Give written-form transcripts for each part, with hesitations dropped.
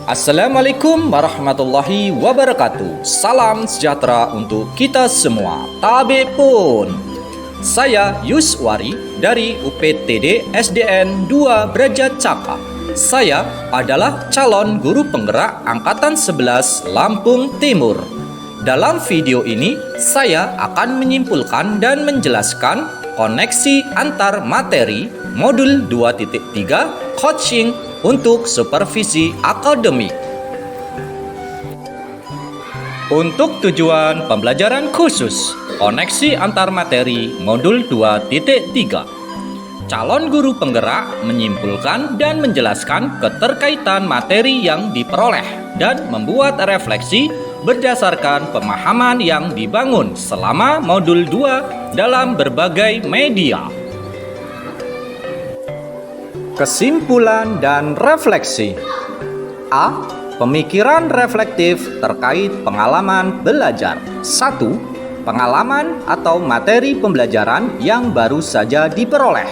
Assalamualaikum warahmatullahi wabarakatuh. Salam sejahtera untuk kita semua. Tabe pun. Saya Yuswari dari UPTD SDN 2 Braja Caka. Saya adalah calon guru penggerak angkatan 11 Lampung Timur. Dalam video ini saya akan menyimpulkan dan menjelaskan koneksi antar materi modul 2.3 coaching untuk supervisi akademik. Untuk tujuan pembelajaran khusus, koneksi antar materi modul 2.3. Calon guru penggerak menyimpulkan dan menjelaskan keterkaitan materi yang diperoleh dan membuat refleksi berdasarkan pemahaman yang dibangun selama modul 2 dalam berbagai media. Kesimpulan dan refleksi. A. Pemikiran reflektif terkait pengalaman belajar. 1. Pengalaman atau materi pembelajaran yang baru saja diperoleh.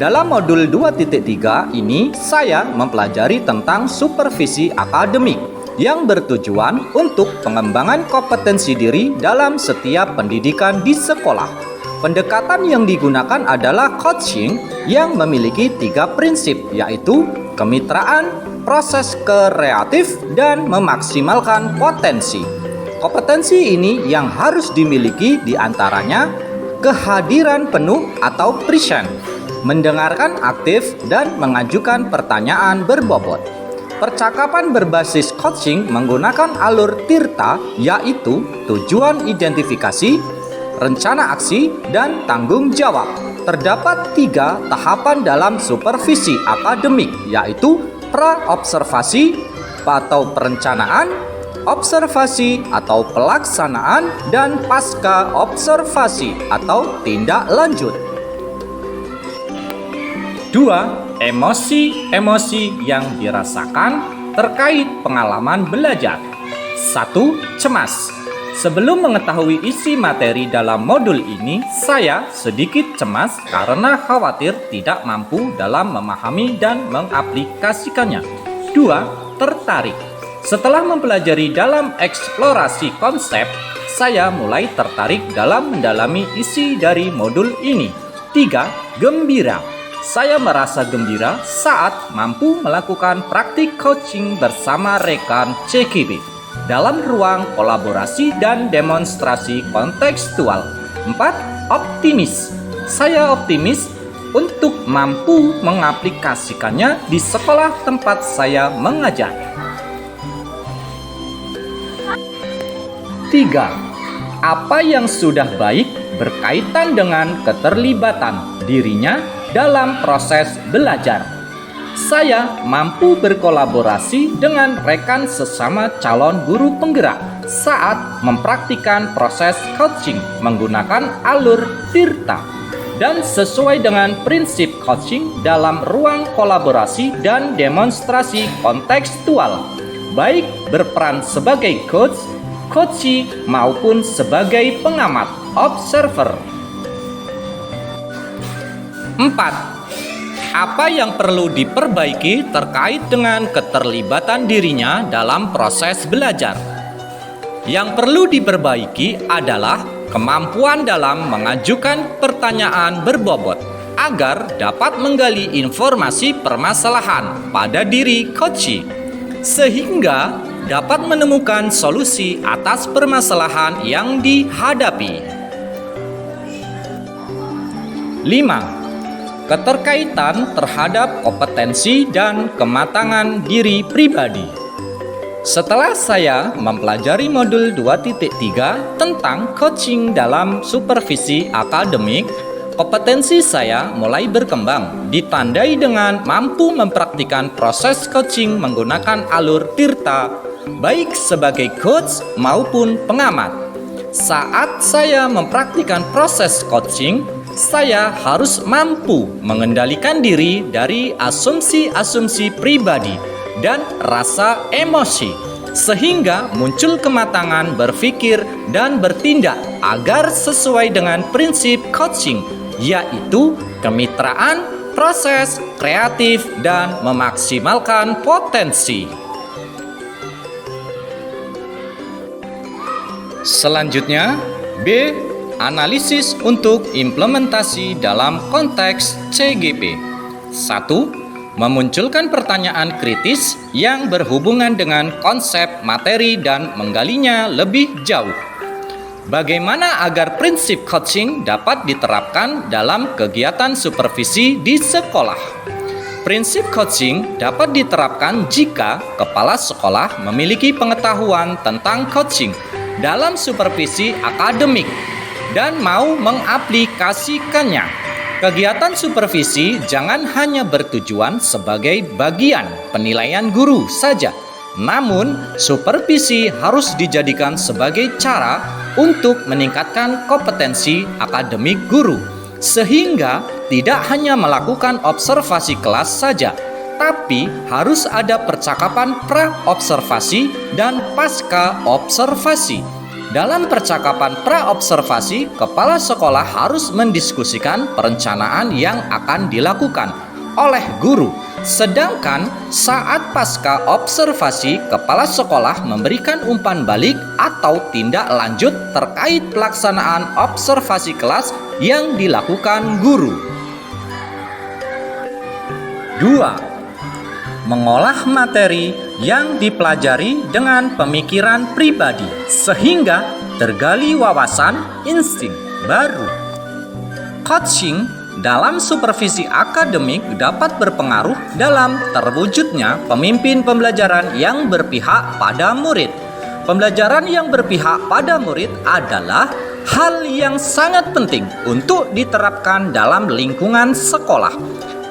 Dalam modul 2.3 ini saya mempelajari tentang supervisi akademik yang bertujuan untuk pengembangan kompetensi diri dalam setiap pendidikan di sekolah. Pendekatan yang digunakan adalah coaching yang memiliki 3 prinsip, yaitu kemitraan, proses kreatif, dan memaksimalkan potensi. Kompetensi ini yang harus dimiliki diantaranya kehadiran penuh atau present, mendengarkan aktif, dan mengajukan pertanyaan berbobot. Percakapan berbasis coaching menggunakan alur Tirta, yaitu tujuan identifikasi, rencana aksi, dan tanggung jawab. Terdapat 3 tahapan dalam supervisi akademik, yaitu pra-observasi atau perencanaan, observasi atau pelaksanaan, dan pasca observasi atau tindak lanjut. 2. Emosi-emosi yang dirasakan terkait pengalaman belajar. 1. Cemas. Sebelum mengetahui isi materi dalam modul ini, saya sedikit cemas karena khawatir tidak mampu dalam memahami dan mengaplikasikannya. 2. Tertarik. Setelah mempelajari dalam eksplorasi konsep, saya mulai tertarik dalam mendalami isi dari modul ini. 3. Gembira. Saya merasa gembira saat mampu melakukan praktik coaching bersama rekan CKB dalam ruang kolaborasi dan demonstrasi kontekstual. 4. Optimis. Saya optimis untuk mampu mengaplikasikannya di sekolah tempat saya mengajar. 3. Apa yang sudah baik berkaitan dengan keterlibatan dirinya dalam proses belajar. Saya mampu berkolaborasi dengan rekan sesama calon guru penggerak saat mempraktikkan proses coaching menggunakan alur Tirta dan sesuai dengan prinsip coaching dalam ruang kolaborasi dan demonstrasi kontekstual, baik berperan sebagai coach, coachee maupun sebagai pengamat, observer. 4. Apa yang perlu diperbaiki terkait dengan keterlibatan dirinya dalam proses belajar? Yang perlu diperbaiki adalah kemampuan dalam mengajukan pertanyaan berbobot agar dapat menggali informasi permasalahan pada diri coachee, sehingga dapat menemukan solusi atas permasalahan yang dihadapi. 5. Keterkaitan terhadap kompetensi dan kematangan diri pribadi. Setelah saya mempelajari modul 2.3 tentang coaching dalam supervisi akademik, kompetensi saya mulai berkembang, ditandai dengan mampu mempraktikkan proses coaching menggunakan alur Tirta, baik sebagai coach maupun pengamat. Saat saya mempraktikkan proses coaching, saya harus mampu mengendalikan diri dari asumsi-asumsi pribadi dan rasa emosi, sehingga muncul kematangan berpikir dan bertindak agar sesuai dengan prinsip coaching, yaitu kemitraan, proses kreatif, dan memaksimalkan potensi. Selanjutnya, B. Analisis untuk implementasi dalam konteks CGP. 1. Memunculkan pertanyaan kritis yang berhubungan dengan konsep materi dan menggalinya lebih jauh. Bagaimana agar prinsip coaching dapat diterapkan dalam kegiatan supervisi di sekolah? Prinsip coaching dapat diterapkan jika kepala sekolah memiliki pengetahuan tentang coaching dalam supervisi akademik dan mau mengaplikasikannya. Kegiatan supervisi jangan hanya bertujuan sebagai bagian penilaian guru saja, namun supervisi harus dijadikan sebagai cara untuk meningkatkan kompetensi akademik guru, sehingga tidak hanya melakukan observasi kelas saja, tapi harus ada percakapan pra-observasi dan pasca-observasi. Dalam percakapan pra-observasi, kepala sekolah harus mendiskusikan perencanaan yang akan dilakukan oleh guru. Sedangkan saat pasca observasi, kepala sekolah memberikan umpan balik atau tindak lanjut terkait pelaksanaan observasi kelas yang dilakukan guru. 2. Mengolah materi yang dipelajari dengan pemikiran pribadi sehingga tergali wawasan insting baru. Coaching dalam supervisi akademik dapat berpengaruh dalam terwujudnya pemimpin pembelajaran yang berpihak pada murid. Pembelajaran yang berpihak pada murid adalah hal yang sangat penting untuk diterapkan dalam lingkungan sekolah.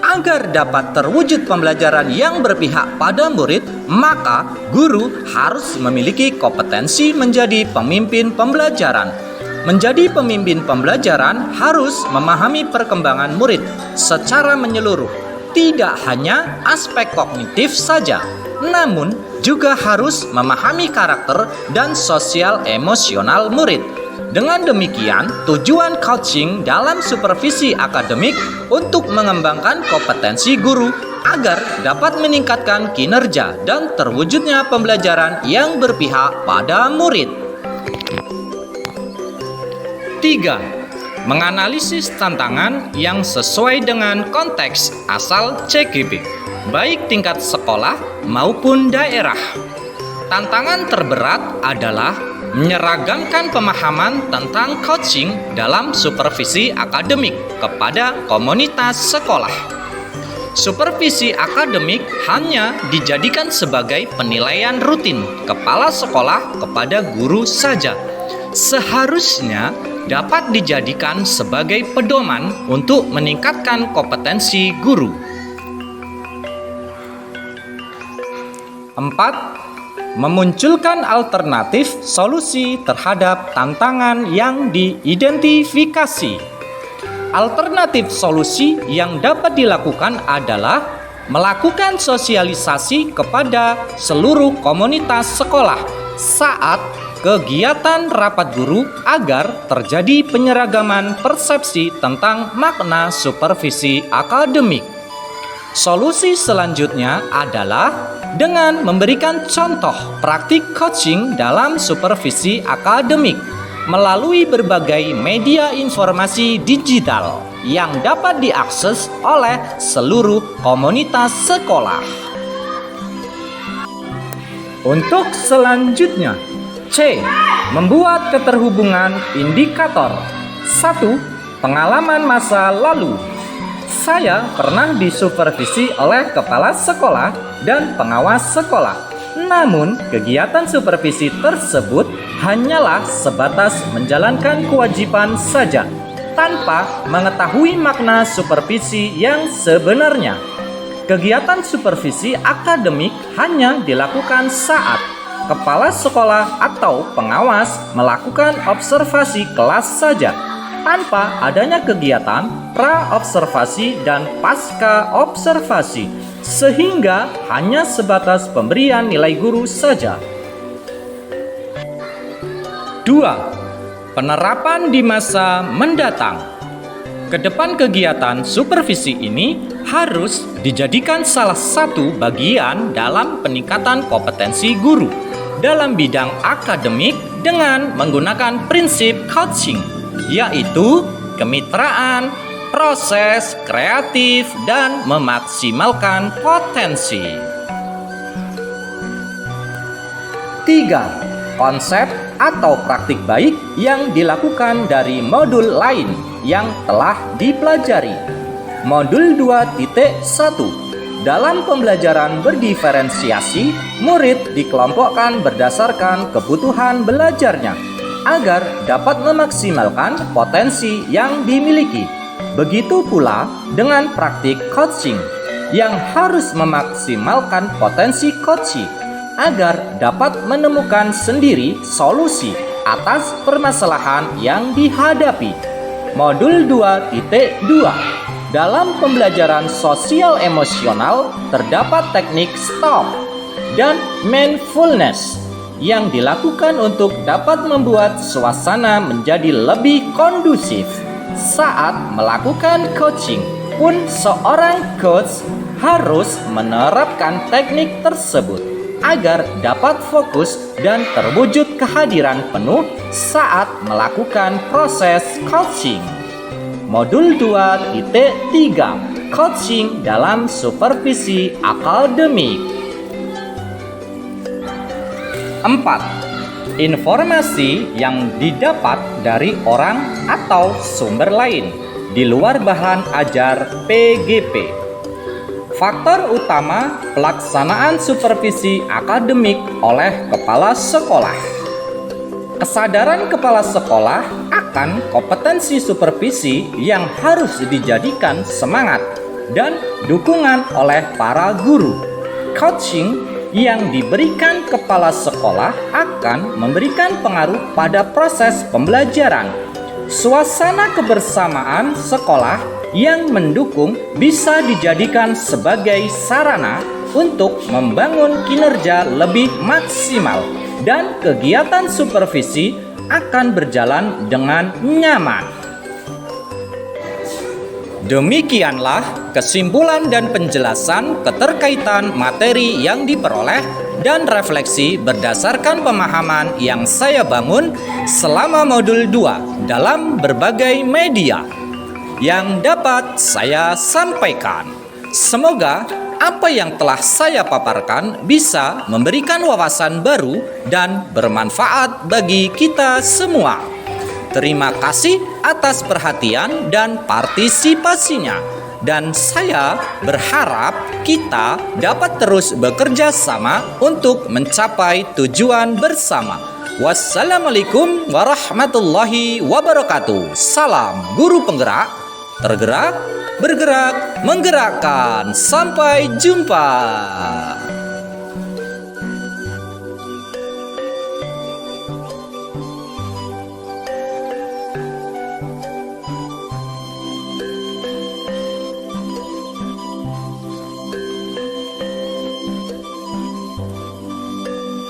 Agar dapat terwujud pembelajaran yang berpihak pada murid, maka guru harus memiliki kompetensi menjadi pemimpin pembelajaran. Menjadi pemimpin pembelajaran harus memahami perkembangan murid secara menyeluruh, tidak hanya aspek kognitif saja, namun juga harus memahami karakter dan sosial emosional murid. Dengan demikian, tujuan coaching dalam supervisi akademik untuk mengembangkan kompetensi guru agar dapat meningkatkan kinerja dan terwujudnya pembelajaran yang berpihak pada murid. 3. Menganalisis tantangan yang sesuai dengan konteks asal CGP, baik tingkat sekolah maupun daerah. Tantangan terberat adalah menyeragamkan pemahaman tentang coaching dalam supervisi akademik kepada komunitas sekolah. Supervisi akademik hanya dijadikan sebagai penilaian rutin kepala sekolah kepada guru saja. Seharusnya dapat dijadikan sebagai pedoman untuk meningkatkan kompetensi guru. 4. Memunculkan alternatif solusi terhadap tantangan yang diidentifikasi. Alternatif solusi yang dapat dilakukan adalah melakukan sosialisasi kepada seluruh komunitas sekolah saat kegiatan rapat guru agar terjadi penyeragaman persepsi tentang makna supervisi akademik. Solusi selanjutnya adalah dengan memberikan contoh praktik coaching dalam supervisi akademik melalui berbagai media informasi digital yang dapat diakses oleh seluruh komunitas sekolah. Untuk selanjutnya, C. Membuat keterhubungan indikator. 1. Pengalaman masa lalu. Saya pernah disupervisi oleh kepala sekolah dan pengawas sekolah. Namun, kegiatan supervisi tersebut hanyalah sebatas menjalankan kewajiban saja, tanpa mengetahui makna supervisi yang sebenarnya. Kegiatan supervisi akademik hanya dilakukan saat kepala sekolah atau pengawas melakukan observasi kelas saja, tanpa adanya kegiatan pra-observasi dan pasca-observasi, sehingga hanya sebatas pemberian nilai guru saja. 2. Penerapan di masa mendatang. Kedepan kegiatan supervisi ini harus dijadikan salah satu bagian dalam peningkatan kompetensi guru dalam bidang akademik dengan menggunakan prinsip coaching, yaitu kemitraan, proses kreatif, dan memaksimalkan potensi. 3. Konsep atau praktik baik yang dilakukan dari modul lain yang telah dipelajari. Modul 2.1. Dalam pembelajaran berdiferensiasi, murid dikelompokkan berdasarkan kebutuhan belajarnya agar dapat memaksimalkan potensi yang dimiliki. Begitu pula dengan praktik coaching yang harus memaksimalkan potensi coachee agar dapat menemukan sendiri solusi atas permasalahan yang dihadapi. Modul 2.2. Dalam pembelajaran sosial emosional terdapat teknik STOP dan mindfulness yang dilakukan untuk dapat membuat suasana menjadi lebih kondusif. Saat melakukan coaching pun seorang coach harus menerapkan teknik tersebut agar dapat fokus dan terwujud kehadiran penuh saat melakukan proses coaching. Modul 2.3. Coaching dalam supervisi akademik. 4. Informasi yang didapat dari orang atau sumber lain di luar bahan ajar PGP. Faktor utama pelaksanaan supervisi akademik oleh kepala sekolah. Kesadaran kepala sekolah akan kompetensi supervisi yang harus dijadikan semangat dan dukungan oleh para guru. Coaching yang diberikan kepala sekolah akan memberikan pengaruh pada proses pembelajaran. Suasana kebersamaan sekolah yang mendukung bisa dijadikan sebagai sarana untuk membangun kinerja lebih maksimal, dan kegiatan supervisi akan berjalan dengan nyaman. Demikianlah kesimpulan dan penjelasan keterkaitan materi yang diperoleh dan refleksi berdasarkan pemahaman yang saya bangun selama modul 2 dalam berbagai media yang dapat saya sampaikan. Semoga apa yang telah saya paparkan bisa memberikan wawasan baru dan bermanfaat bagi kita semua. Terima kasih atas perhatian dan partisipasinya. Dan saya berharap kita dapat terus bekerja sama untuk mencapai tujuan bersama. Wassalamualaikum warahmatullahi wabarakatuh. Salam guru penggerak, tergerak, bergerak, menggerakkan. Sampai jumpa.